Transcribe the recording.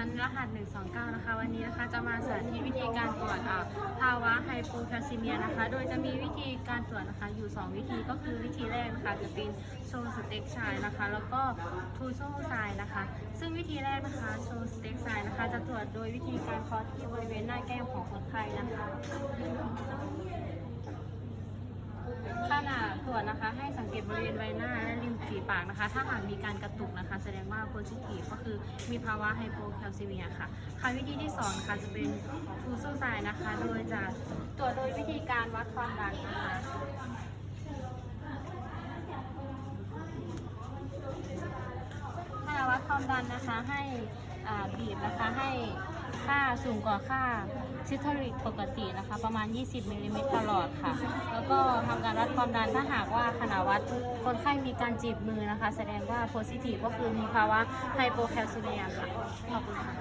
ชั้นรหัส129นะคะวันนี้นะคะจะมาสาธิตวิธีการตรวจภาวะไฮโปแคลซีเมียนะคะโดยจะมีวิธีการตรวจนะคะอยู่2วิธีก็คือวิธีแรกนะคะจะเป็นโชว์สเต็กชายนะคะแล้วก็ทูโซไซนะคะซึ่งวิธีแรกนะคะโชว์สเต็กชายนะคะจะตรวจโดยวิธีการเคาะที่บริเวณหน้าแก้มของคนไข้นะคะขณะตรวจนะคะให้สังเกตบริเวณใบหน้าและริมฝีปากนะคะถ้าหากมีการกระตุกนะคะแสดงว่าโพซิทีฟก็คือมีภาวะไฮโปแคลซีเมียค่ะวิธีที่2นะคะจะเป็นทูโซไซนะคะโดยจะตรวจโดยวิธีการวัดความดันนะคะวัดความดันนะคะให้บีบนะคะให้ค่าสูงกว่าค่าซิสโทลิกปกตินะคะประมาณ20มิลลิเมตรตลอดค่ะแล้วก็ทำการวัดความดันถ้าหากว่าขณะวัดคนไข้มีการจีบมือนะคะแสดงว่าโพซิทีฟก็คือมีภาวะไฮโปแคลซีเมียค่ะขอบคุณค่ะ